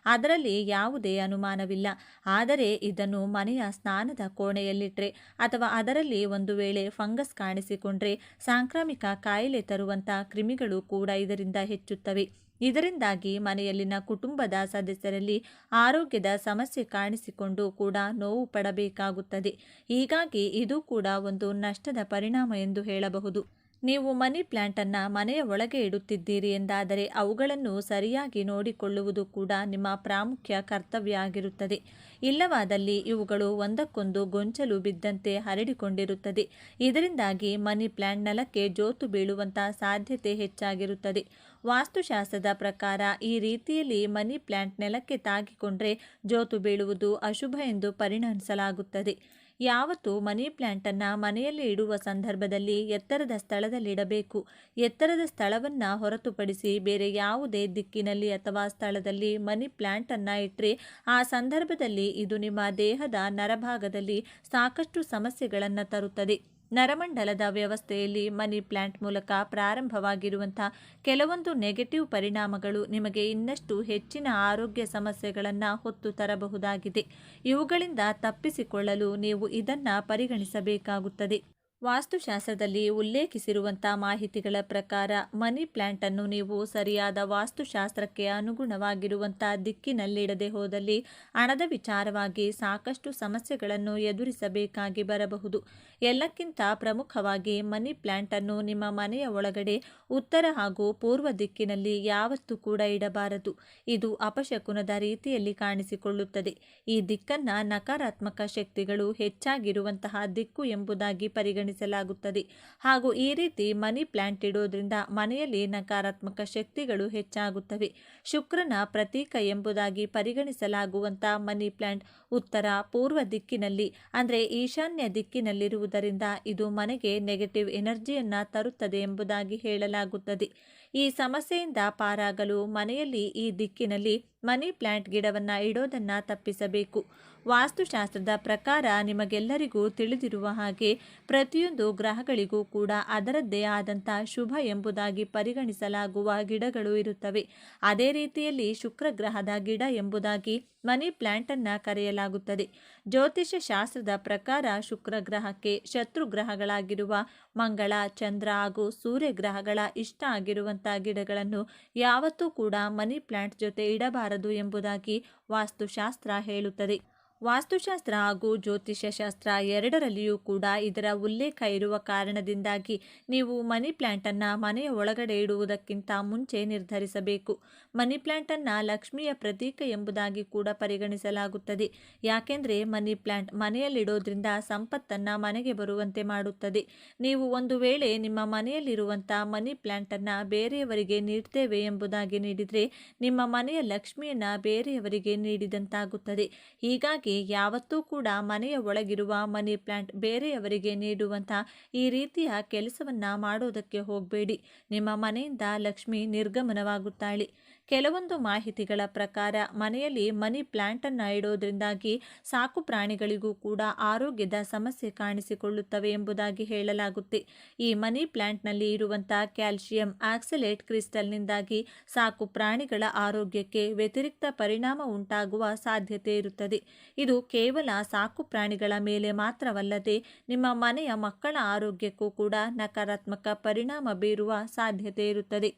ಅದರಲ್ಲಿ ಯಾವುದೇ ಅನುಮಾನವಿಲ್ಲ. ಆದರೆ ಇದನ್ನು ಮನೆಯ ಸ್ನಾನದ ಕೋಣೆಯಲ್ಲಿಟ್ಟರೆ ಅಥವಾ ಅದರಲ್ಲಿ ಒಂದು ವೇಳೆ ಫಂಗಸ್ ಕಾಣಿಸಿಕೊಂಡ್ರೆ ಸಾಂಕ್ರಾಮಿಕ ಕಾಯಿಲೆ ತರುವಂಥ ಕ್ರಿಮಿಗಳು ಕೂಡ ಇದರಿಂದ ಹೆಚ್ಚುತ್ತವೆ. ಇದರಿಂದಾಗಿ ಮನೆಯಲ್ಲಿನ ಕುಟುಂಬದ ಸದಸ್ಯರಲ್ಲಿ ಆರೋಗ್ಯದ ಸಮಸ್ಯೆ ಕಾಣಿಸಿಕೊಂಡು ಕೂಡ ನೋವು ಪಡಬೇಕಾಗುತ್ತದೆ. ಹೀಗಾಗಿ ಇದು ಕೂಡ ಒಂದು ನಷ್ಟದ ಪರಿಣಾಮ ಎಂದು ಹೇಳಬಹುದು. ನೀವು ಮನಿ ಪ್ಲಾಂಟನ್ನು ಮನೆಯ ಒಳಗೆ ಇಡುತ್ತಿದ್ದೀರಿ ಎಂದಾದರೆ ಅವುಗಳನ್ನು ಸರಿಯಾಗಿ ನೋಡಿಕೊಳ್ಳುವುದು ಕೂಡ ನಿಮ್ಮ ಪ್ರಾಮುಖ್ಯ ಕರ್ತವ್ಯ ಆಗಿರುತ್ತದೆ. ಇಲ್ಲವಾದಲ್ಲಿ ಇವುಗಳು ಒಂದಕ್ಕೊಂದು ಗೊಂಚಲು ಬಿದ್ದಂತೆ ಹರಡಿಕೊಂಡಿರುತ್ತದೆ. ಇದರಿಂದಾಗಿ ಮನಿ ಪ್ಲಾಂಟ್ ನೆಲಕ್ಕೆ ಜೋತು ಬೀಳುವಂಥ ಸಾಧ್ಯತೆ ಹೆಚ್ಚಾಗಿರುತ್ತದೆ. ವಾಸ್ತುಶಾಸ್ತ್ರದ ಪ್ರಕಾರ ಈ ರೀತಿಯಲ್ಲಿ ಮನಿ ಪ್ಲಾಂಟ್ ನೆಲಕ್ಕೆ ತಾಗಿಕೊಂಡ್ರೆ ಜೋತು ಬೀಳುವುದು ಅಶುಭ ಎಂದು ಪರಿಗಣಿಸಲಾಗುತ್ತದೆ. ಯಾವತ್ತೂ ಮನಿ ಪ್ಲಾಂಟನ್ನು ಮನೆಯಲ್ಲಿ ಇಡುವ ಸಂದರ್ಭದಲ್ಲಿ ಎತ್ತರದ ಸ್ಥಳದಲ್ಲಿಡಬೇಕು. ಎತ್ತರದ ಸ್ಥಳವನ್ನು ಹೊರತುಪಡಿಸಿ ಬೇರೆ ಯಾವುದೇ ದಿಕ್ಕಿನಲ್ಲಿ ಅಥವಾ ಸ್ಥಳದಲ್ಲಿ ಮನಿ ಪ್ಲಾಂಟನ್ನು ಇಟ್ಟರೆ ಆ ಸಂದರ್ಭದಲ್ಲಿ ಇದು ನಿಮ್ಮ ದೇಹದ ನರಭಾಗದಲ್ಲಿ ಸಾಕಷ್ಟು ಸಮಸ್ಯೆಗಳನ್ನು ತರುತ್ತದೆ. ನರಮಂಡಲದ ವ್ಯವಸ್ಥೆಯಲ್ಲಿ ಮನಿ ಪ್ಲಾಂಟ್ ಮೂಲಕ ಪ್ರಾರಂಭವಾಗಿರುವಂಥ ಕೆಲವೊಂದು ನೆಗೆಟಿವ್ ಪರಿಣಾಮಗಳು ನಿಮಗೆ ಇನ್ನಷ್ಟು ಹೆಚ್ಚಿನ ಆರೋಗ್ಯ ಸಮಸ್ಯೆಗಳನ್ನು ಹೊತ್ತು ತರಬಹುದಾಗಿದೆ. ಇವುಗಳಿಂದ ತಪ್ಪಿಸಿಕೊಳ್ಳಲು ನೀವು ಇದನ್ನು ಪರಿಗಣಿಸಬೇಕಾಗುತ್ತದೆ. ವಾಸ್ತುಶಾಸ್ತ್ರದಲ್ಲಿ ಉಲ್ಲೇಖಿಸಿರುವಂಥ ಮಾಹಿತಿಗಳ ಪ್ರಕಾರ ಮನಿ ಪ್ಲಾಂಟನ್ನು ನೀವು ಸರಿಯಾದ ವಾಸ್ತುಶಾಸ್ತ್ರಕ್ಕೆ ಅನುಗುಣವಾಗಿರುವಂಥ ದಿಕ್ಕಿನಲ್ಲಿಡದೆ ಹೋದಲ್ಲಿ ಹಣದ ವಿಚಾರವಾಗಿ ಸಾಕಷ್ಟು ಸಮಸ್ಯೆಗಳನ್ನು ಎದುರಿಸಬೇಕಾಗಿ ಬರಬಹುದು. ಎಲ್ಲಕ್ಕಿಂತ ಪ್ರಮುಖವಾಗಿ ಮನಿ ಪ್ಲಾಂಟನ್ನು ನಿಮ್ಮ ಮನೆಯ ಒಳಗಡೆ ಉತ್ತರ ಹಾಗೂ ಪೂರ್ವ ದಿಕ್ಕಿನಲ್ಲಿ ಯಾವತ್ತೂ ಕೂಡ ಇಡಬಾರದು. ಇದು ಅಪಶಕುನದ ರೀತಿಯಲ್ಲಿ ಕಾಣಿಸಿಕೊಳ್ಳುತ್ತದೆ. ಈ ದಿಕ್ಕನ್ನು ನಕಾರಾತ್ಮಕ ಶಕ್ತಿಗಳು ಹೆಚ್ಚಾಗಿರುವಂತಹ ದಿಕ್ಕು ಎಂಬುದಾಗಿ ಪರಿಗಣಿಸಲಾಗುತ್ತದೆ. ಹಾಗೂ ಈ ರೀತಿ ಮನಿ ಪ್ಲಾಂಟ್ ಇಡೋದ್ರಿಂದ ಮನೆಯಲ್ಲಿ ನಕಾರಾತ್ಮಕ ಶಕ್ತಿಗಳು ಹೆಚ್ಚಾಗುತ್ತವೆ. ಶುಕ್ರನ ಪ್ರತೀಕ ಎಂಬುದಾಗಿ ಪರಿಗಣಿಸಲಾಗುವಂಥ ಮನಿ ಪ್ಲಾಂಟ್ ಉತ್ತರ ಪೂರ್ವ ದಿಕ್ಕಿನಲ್ಲಿ ಅಂದರೆ ಈಶಾನ್ಯ ದಿಕ್ಕಿನಲ್ಲಿರುವುದರಿಂದ ಇದು ಮನೆಗೆ ನೆಗೆಟಿವ್ ಎನರ್ಜಿಯನ್ನು ತರುತ್ತದೆ ಎಂಬುದಾಗಿ ಹೇಳಲಾಗುತ್ತದೆ. ಈ ಸಮಸ್ಯೆಯಿಂದ ಪಾರಾಗಲು ಮನೆಯಲ್ಲಿ ಈ ದಿಕ್ಕಿನಲ್ಲಿ ಮನಿ ಪ್ಲಾಂಟ್ ಗಿಡವನ್ನು ಇಡೋದನ್ನು ತಪ್ಪಿಸಬೇಕು. ವಾಸ್ತುಶಾಸ್ತ್ರದ ಪ್ರಕಾರ ನಿಮಗೆಲ್ಲರಿಗೂ ತಿಳಿದಿರುವ ಹಾಗೆ ಪ್ರತಿಯೊಂದು ಗ್ರಹಗಳಿಗೂ ಕೂಡ ಅದರದ್ದೇ ಆದಂಥ ಶುಭ ಎಂಬುದಾಗಿ ಪರಿಗಣಿಸಲಾಗುವ ಗಿಡಗಳು ಇರುತ್ತವೆ. ಅದೇ ರೀತಿಯಲ್ಲಿ ಶುಕ್ರ ಗ್ರಹದ ಗಿಡ ಎಂಬುದಾಗಿ ಮನಿ ಪ್ಲಾಂಟನ್ನು ಕರೆಯಲಾಗುತ್ತದೆ. ಜ್ಯೋತಿಷ್ಯ ಶಾಸ್ತ್ರದ ಪ್ರಕಾರ ಶುಕ್ರ ಗ್ರಹಕ್ಕೆ ಶತ್ರು ಗ್ರಹಗಳಾಗಿರುವ ಮಂಗಳ, ಚಂದ್ರ ಹಾಗೂ ಸೂರ್ಯ ಗ್ರಹಗಳ ಇಷ್ಟ ಆಗಿರುವಂಥ ಗಿಡಗಳನ್ನು ಯಾವತ್ತೂ ಕೂಡ ಮನಿ ಪ್ಲಾಂಟ್ ಜೊತೆ ಇಡಬಾರದು ಎಂಬುದಾಗಿ ವಾಸ್ತುಶಾಸ್ತ್ರ ಹೇಳುತ್ತದೆ. ವಾಸ್ತುಶಾಸ್ತ್ರ ಹಾಗೂ ಜ್ಯೋತಿಷ್ಯ ಶಾಸ್ತ್ರ ಎರಡರಲ್ಲಿಯೂ ಕೂಡ ಇದರ ಉಲ್ಲೇಖ ಇರುವ ಕಾರಣದಿಂದಾಗಿ ನೀವು ಮನಿ ಪ್ಲಾಂಟನ್ನು ಮನೆಯ ಒಳಗಡೆ ಇಡುವುದಕ್ಕಿಂತ ಮುಂಚೆ ನಿರ್ಧರಿಸಬೇಕು. ಮನಿ ಪ್ಲಾಂಟನ್ನು ಲಕ್ಷ್ಮಿಯ ಪ್ರತೀಕ ಎಂಬುದಾಗಿ ಕೂಡ ಪರಿಗಣಿಸಲಾಗುತ್ತದೆ. ಯಾಕೆಂದರೆ ಮನಿ ಪ್ಲಾಂಟ್ ಮನೆಯಲ್ಲಿಡೋದ್ರಿಂದ ಸಂಪತ್ತನ್ನು ಮನೆಗೆ ಬರುವಂತೆ ಮಾಡುತ್ತದೆ. ನೀವು ಒಂದು ವೇಳೆ ನಿಮ್ಮ ಮನೆಯಲ್ಲಿರುವಂಥ ಮನಿ ಪ್ಲಾಂಟನ್ನು ಬೇರೆಯವರಿಗೆ ನೀಡ್ತೇವೆ ಎಂಬುದಾಗಿ ನೀಡಿದರೆ ನಿಮ್ಮ ಮನೆಯ ಲಕ್ಷ್ಮಿಯನ್ನು ಬೇರೆಯವರಿಗೆ ನೀಡಿದಂತಾಗುತ್ತದೆ. ಹೀಗಾಗಿ ಯಾವತ್ತೂ ಕೂಡ ಮನೆಯ ಒಳಗಿರುವ ಮನಿ ಪ್ಲಾಂಟ್ ಬೇರೆಯವರಿಗೆ ನೀಡುವಂಥ ಈ ರೀತಿಯ ಕೆಲಸವನ್ನ ಮಾಡೋದಕ್ಕೆ ಹೋಗಬೇಡಿ. ನಿಮ್ಮ ಮನೆಯಿಂದ ಲಕ್ಷ್ಮಿ ನಿರ್ಗಮನವಾಗುತ್ತಾಳೆ. ಕೆಲವೊಂದು ಮಾಹಿತಿಗಳ ಪ್ರಕಾರ ಮನೆಯಲ್ಲಿ ಮನಿ ಪ್ಲಾಂಟನ್ನು ಇಡೋದ್ರಿಂದಾಗಿ ಸಾಕು ಪ್ರಾಣಿಗಳಿಗೂ ಕೂಡ ಆರೋಗ್ಯದ ಸಮಸ್ಯೆ ಕಾಣಿಸಿಕೊಳ್ಳುತ್ತವೆ ಎಂಬುದಾಗಿ ಹೇಳಲಾಗುತ್ತೆ. ಈ ಮನಿ ಪ್ಲಾಂಟ್ನಲ್ಲಿ ಇರುವಂಥ ಕ್ಯಾಲ್ಸಿಯಂ ಆಕ್ಸಲೇಟ್ ಕ್ರಿಸ್ಟಲ್ನಿಂದಾಗಿ ಸಾಕು ಪ್ರಾಣಿಗಳ ಆರೋಗ್ಯಕ್ಕೆ ವ್ಯತಿರಿಕ್ತ ಪರಿಣಾಮ ಉಂಟಾಗುವ ಸಾಧ್ಯತೆ ಇರುತ್ತದೆ. ಇದು ಕೇವಲ ಸಾಕು ಪ್ರಾಣಿಗಳ ಮೇಲೆ ಮಾತ್ರವಲ್ಲದೆ ನಿಮ್ಮ ಮನೆಯ ಮಕ್ಕಳ ಆರೋಗ್ಯಕ್ಕೂ ಕೂಡ ನಕಾರಾತ್ಮಕ ಪರಿಣಾಮ ಬೀರುವ ಸಾಧ್ಯತೆ ಇರುತ್ತದೆ.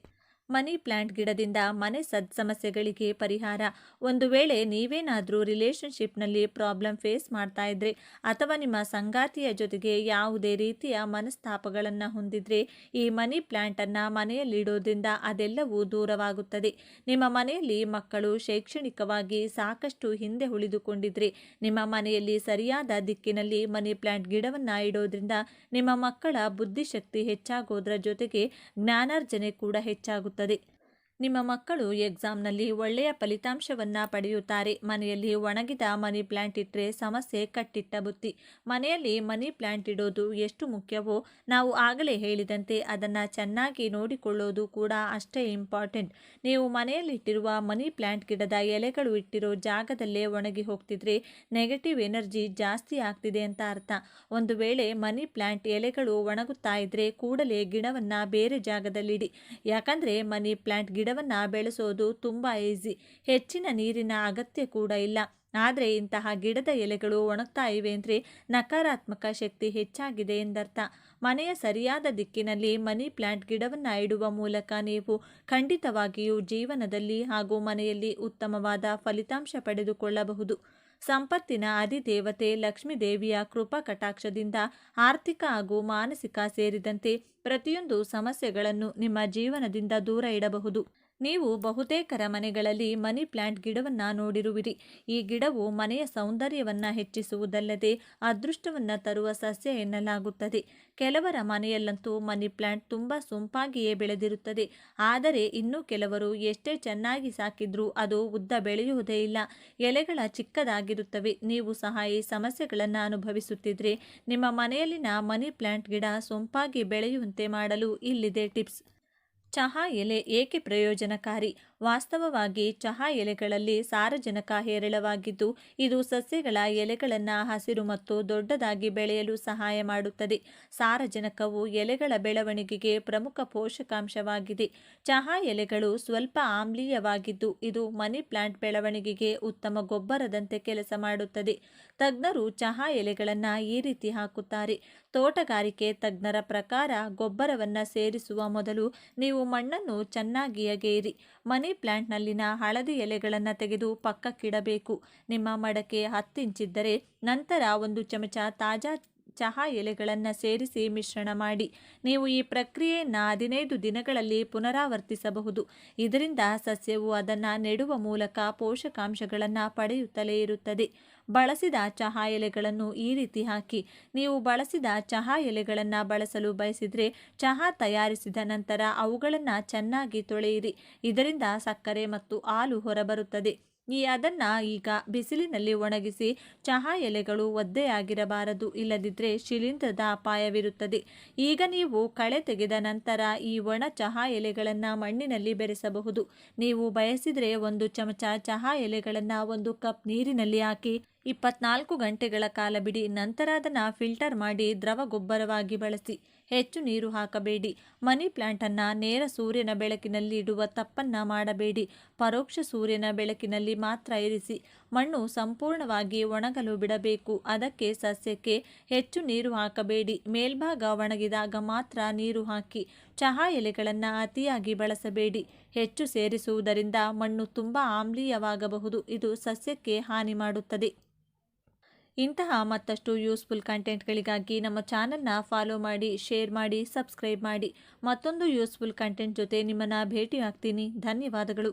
ಮನಿ ಪ್ಲಾಂಟ್ ಗಿಡದಿಂದ ಮನೆ ಸಮಸ್ಯೆಗಳಿಗೆ ಪರಿಹಾರ. ಒಂದು ವೇಳೆ ನೀವೇನಾದರೂ ರಿಲೇಶನ್ಶಿಪ್ನಲ್ಲಿ ಪ್ರಾಬ್ಲಮ್ ಫೇಸ್ ಮಾಡ್ತಾ ಇದ್ರೆ ಅಥವಾ ನಿಮ್ಮ ಸಂಗಾತಿಯ ಜೊತೆಗೆ ಯಾವುದೇ ರೀತಿಯ ಮನಸ್ತಾಪಗಳನ್ನು ಹೊಂದಿದ್ರೆ ಈ ಮನಿ ಪ್ಲಾಂಟನ್ನು ಮನೆಯಲ್ಲಿಡೋದ್ರಿಂದ ಅದೆಲ್ಲವೂ ದೂರವಾಗುತ್ತದೆ. ನಿಮ್ಮ ಮನೆಯಲ್ಲಿ ಮಕ್ಕಳು ಶೈಕ್ಷಣಿಕವಾಗಿ ಸಾಕಷ್ಟು ಹಿಂದೆ ಉಳಿದುಕೊಂಡಿದ್ರೆ ನಿಮ್ಮ ಮನೆಯಲ್ಲಿ ಸರಿಯಾದ ದಿಕ್ಕಿನಲ್ಲಿ ಮನಿ ಪ್ಲಾಂಟ್ ಗಿಡವನ್ನು ಇಡೋದ್ರಿಂದ ನಿಮ್ಮ ಮಕ್ಕಳ ಬುದ್ಧಿಶಕ್ತಿ ಹೆಚ್ಚಾಗೋದ್ರ ಜೊತೆಗೆ ಜ್ಞಾನಾರ್ಜನೆ ಕೂಡ ಹೆಚ್ಚಾಗುತ್ತದೆ. ನಿಮ್ಮ ಮಕ್ಕಳು ಎಕ್ಸಾಮ್ನಲ್ಲಿ ಒಳ್ಳೆಯ ಫಲಿತಾಂಶವನ್ನು ಪಡೆಯುತ್ತಾರೆ. ಮನೆಯಲ್ಲಿ ಒಣಗಿದ ಮನಿ ಪ್ಲಾಂಟ್ ಇಟ್ಟರೆ ಸಮಸ್ಯೆ ಕಟ್ಟಿಟ್ಟ ಬುತ್ತಿ. ಮನೆಯಲ್ಲಿ ಮನಿ ಪ್ಲಾಂಟ್ ಇಡೋದು ಎಷ್ಟು ಮುಖ್ಯವೋ ನಾವು ಆಗಲೇ ಹೇಳಿದಂತೆ ಅದನ್ನು ಚೆನ್ನಾಗಿ ನೋಡಿಕೊಳ್ಳೋದು ಕೂಡ ಅಷ್ಟೇ ಇಂಪಾರ್ಟೆಂಟ್. ನೀವು ಮನೆಯಲ್ಲಿಟ್ಟಿರುವ ಮನಿ ಪ್ಲಾಂಟ್ ಗಿಡದ ಎಲೆಗಳು ಇಟ್ಟಿರೋ ಜಾಗದಲ್ಲೇ ಒಣಗಿ ಹೋಗ್ತಿದ್ರೆ ನೆಗೆಟಿವ್ ಎನರ್ಜಿ ಜಾಸ್ತಿ ಆಗ್ತಿದೆ ಅಂತ ಅರ್ಥ. ಒಂದು ವೇಳೆ ಮನಿ ಪ್ಲಾಂಟ್ ಎಲೆಗಳು ಒಣಗುತ್ತಾ ಇದ್ರೆ ಕೂಡಲೇ ಗಿಡವನ್ನು ಬೇರೆ ಜಾಗದಲ್ಲಿಡಿ. ಯಾಕಂದರೆ ಮನಿ ಪ್ಲಾಂಟ್ ಗಿಡವನ್ನು ಬೆಳೆಸೋದು ತುಂಬ ಈಸಿ, ಹೆಚ್ಚಿನ ನೀರಿನ ಅಗತ್ಯ ಕೂಡ ಇಲ್ಲ. ಆದರೆ ಇಂತಹ ಗಿಡದ ಎಲೆಗಳು ಒಣಗ್ತಾ ಇವೆ ಅಂದರೆ ನಕಾರಾತ್ಮಕ ಶಕ್ತಿ ಹೆಚ್ಚಾಗಿದೆ ಎಂದರ್ಥ. ಮನೆಯ ಸರಿಯಾದ ದಿಕ್ಕಿನಲ್ಲಿ ಮನಿ ಪ್ಲಾಂಟ್ ಗಿಡವನ್ನು ಇಡುವ ಮೂಲಕ ನೀವು ಖಂಡಿತವಾಗಿಯೂ ಜೀವನದಲ್ಲಿ ಹಾಗೂ ಮನೆಯಲ್ಲಿ ಉತ್ತಮವಾದ ಫಲಿತಾಂಶ ಪಡೆದುಕೊಳ್ಳಬಹುದು. ಸಂಪತ್ತಿನ ಅಧಿದೇವತೆ ಲಕ್ಷ್ಮೀ ದೇವಿಯ ಕೃಪಾ ಕಟಾಕ್ಷದಿಂದ ಆರ್ಥಿಕ ಹಾಗೂ ಮಾನಸಿಕ ಸೇರಿದಂತೆ ಪ್ರತಿಯೊಂದು ಸಮಸ್ಯೆಗಳನ್ನು ನಿಮ್ಮ ಜೀವನದಿಂದ ದೂರ ಇಡಬಹುದು. ನೀವು ಬಹುತೇಕರ ಮನೆಗಳಲ್ಲಿ ಮನಿ ಪ್ಲಾಂಟ್ ಗಿಡವನ್ನು ನೋಡಿರುವಿರಿ. ಈ ಗಿಡವು ಮನೆಯ ಸೌಂದರ್ಯವನ್ನು ಹೆಚ್ಚಿಸುವುದಲ್ಲದೆ ಅದೃಷ್ಟವನ್ನು ತರುವ ಸಸ್ಯ ಎನ್ನಲಾಗುತ್ತದೆ. ಕೆಲವರ ಮನೆಯಲ್ಲಂತೂ ಮನಿ ಪ್ಲಾಂಟ್ ತುಂಬ ಸೊಂಪಾಗಿಯೇ ಬೆಳೆದಿರುತ್ತದೆ. ಆದರೆ ಇನ್ನೂ ಕೆಲವರು ಎಷ್ಟೇ ಚೆನ್ನಾಗಿ ಸಾಕಿದ್ರೂ ಅದು ಉದ್ದ ಬೆಳೆಯುವುದೇ ಇಲ್ಲ, ಎಲೆಗಳ ಚಿಕ್ಕದಾಗಿರುತ್ತವೆ. ನೀವು ಸಹ ಈ ಸಮಸ್ಯೆಗಳನ್ನು ಅನುಭವಿಸುತ್ತಿದ್ರೆ ನಿಮ್ಮ ಮನೆಯಲ್ಲಿನ ಮನಿ ಪ್ಲಾಂಟ್ ಗಿಡ ಸೊಂಪಾಗಿ ಬೆಳೆಯುವಂತೆ ಮಾಡಲು ಇಲ್ಲಿದೆ ಟಿಪ್ಸ್. ಚಹಾ ಎಲೆ ಏಕೆ ಪ್ರಯೋಜನಕಾರಿ? ವಾಸ್ತವವಾಗಿ ಚಹಾ ಎಲೆಗಳಲ್ಲಿ ಸಾರಜನಕ ಹೇರಳವಾಗಿದ್ದು ಇದು ಸಸ್ಯಗಳ ಎಲೆಗಳನ್ನು ಹಸಿರು ಮತ್ತು ದೊಡ್ಡದಾಗಿ ಬೆಳೆಯಲು ಸಹಾಯ ಮಾಡುತ್ತದೆ. ಸಾರಜನಕವು ಎಲೆಗಳ ಬೆಳವಣಿಗೆಗೆ ಪ್ರಮುಖ ಪೋಷಕಾಂಶವಾಗಿದೆ. ಚಹಾ ಎಲೆಗಳು ಸ್ವಲ್ಪ ಆಮ್ಲೀಯವಾಗಿದ್ದು ಇದು ಮನಿ ಪ್ಲಾಂಟ್ ಬೆಳವಣಿಗೆಗೆ ಉತ್ತಮ ಗೊಬ್ಬರದಂತೆ ಕೆಲಸ ಮಾಡುತ್ತದೆ. ತಜ್ಞರು ಚಹಾ ಎಲೆಗಳನ್ನು ಈ ರೀತಿ ಹಾಕುತ್ತಾರೆ. ತೋಟಗಾರಿಕೆ ತಜ್ಞರ ಪ್ರಕಾರ ಗೊಬ್ಬರವನ್ನು ಸೇರಿಸುವ ಮೊದಲು ನೀವು ಮಣ್ಣನ್ನು ಚೆನ್ನಾಗಿ ಅಗೆಯಿರಿ. ಮನಿ ಪ್ಲಾಂಟ್ನಲ್ಲಿನ ಹಳದಿ ಎಲೆಗಳನ್ನು ತೆಗೆದು ಪಕ್ಕಕ್ಕಿಡಬೇಕು. ನಿಮ್ಮ ಮಡಕೆ 10 ಇಂಚಿದ್ದರೆ ನಂತರ 1 ಚಮಚ ತಾಜಾ ಚಹಾ ಎಲೆಗಳನ್ನು ಸೇರಿಸಿ ಮಿಶ್ರಣ ಮಾಡಿ. ನೀವು ಈ ಪ್ರಕ್ರಿಯೆಯನ್ನು 15 ದಿನಗಳಲ್ಲಿ ಪುನರಾವರ್ತಿಸಬಹುದು. ಇದರಿಂದ ಸಸ್ಯವು ಅದನ್ನು ನೆಡುವ ಮೂಲಕ ಪೋಷಕಾಂಶಗಳನ್ನು ಪಡೆಯುತ್ತಲೇ ಇರುತ್ತದೆ. ಬಳಸಿದ ಚಹಾ ಎಲೆಗಳನ್ನು ಈ ರೀತಿ ಹಾಕಿ. ನೀವು ಬಳಸಿದ ಚಹಾ ಎಲೆಗಳನ್ನು ಬಳಸಲು ಬಯಸಿದರೆ ಚಹಾ ತಯಾರಿಸಿದ ನಂತರ ಅವುಗಳನ್ನು ಚೆನ್ನಾಗಿ ತೊಳೆಯಿರಿ. ಇದರಿಂದ ಸಕ್ಕರೆ ಮತ್ತು ಹಾಲು ಹೊರಬರುತ್ತದೆ. ಅದನ್ನು ಈಗ ಬಿಸಿಲಿನಲ್ಲಿ ಒಣಗಿಸಿ. ಚಹಾ ಎಲೆಗಳು ಒದ್ದೆಯಾಗಿರಬಾರದು, ಇಲ್ಲದಿದ್ದರೆ ಶಿಲೀಂಧ್ರದ ಅಪಾಯವಿರುತ್ತದೆ. ಈಗ ನೀವು ಕಳೆ ತೆಗೆದ ನಂತರ ಈ ಒಣ ಚಹಾ ಎಲೆಗಳನ್ನು ಮಣ್ಣಿನಲ್ಲಿ ಬೆರೆಸಬಹುದು. ನೀವು ಬಯಸಿದರೆ 1 ಚಮಚ ಚಹಾ ಎಲೆಗಳನ್ನು 1 ಕಪ್ ನೀರಿನಲ್ಲಿ ಹಾಕಿ 24 ಗಂಟೆಗಳ ಕಾಲ ಬಿಡಿ. ನಂತರ ಅದನ್ನು ಫಿಲ್ಟರ್ ಮಾಡಿ ದ್ರವ ಗೊಬ್ಬರವಾಗಿ ಬಳಸಿ. ಹೆಚ್ಚು ನೀರು ಹಾಕಬೇಡಿ. ಮನಿ ಪ್ಲಾಂಟನ್ನು ನೇರ ಸೂರ್ಯನ ಬೆಳಕಿನಲ್ಲಿ ಇಡುವ ತಪ್ಪನ್ನು ಮಾಡಬೇಡಿ. ಪರೋಕ್ಷ ಸೂರ್ಯನ ಬೆಳಕಿನಲ್ಲಿ ಮಾತ್ರ ಇರಿಸಿ. ಮಣ್ಣು ಸಂಪೂರ್ಣವಾಗಿ ಒಣಗಲು ಬಿಡಬೇಕು. ಅದಕ್ಕೆ ಸಸ್ಯಕ್ಕೆ ಹೆಚ್ಚು ನೀರು ಹಾಕಬೇಡಿ. ಮೇಲ್ಭಾಗ ಒಣಗಿದಾಗ ಮಾತ್ರ ನೀರು ಹಾಕಿ. ಚಹಾ ಎಲೆಗಳನ್ನು ಅತಿಯಾಗಿ ಬಳಸಬೇಡಿ. ಹೆಚ್ಚು ಸೇರಿಸುವುದರಿಂದ ಮಣ್ಣು ತುಂಬ ಆಮ್ಲೀಯವಾಗಬಹುದು. ಇದು ಸಸ್ಯಕ್ಕೆ ಹಾನಿ ಮಾಡುತ್ತದೆ. ಇಂತಹ ಮತ್ತಷ್ಟು ಯೂಸ್ಫುಲ್ ಕಂಟೆಂಟ್ಗಳಿಗಾಗಿ ನಮ್ಮ ಚಾನಲ್ನ ಫಾಲೋ ಮಾಡಿ, ಶೇರ್ ಮಾಡಿ, ಸಬ್ಸ್ಕ್ರೈಬ್ ಮಾಡಿ. ಮತ್ತೊಂದು ಯೂಸ್ಫುಲ್ ಕಂಟೆಂಟ್ ಜೊತೆ ನಿಮ್ಮನ್ನು ಭೇಟಿ ಆಗ್ತೀನಿ. ಧನ್ಯವಾದಗಳು.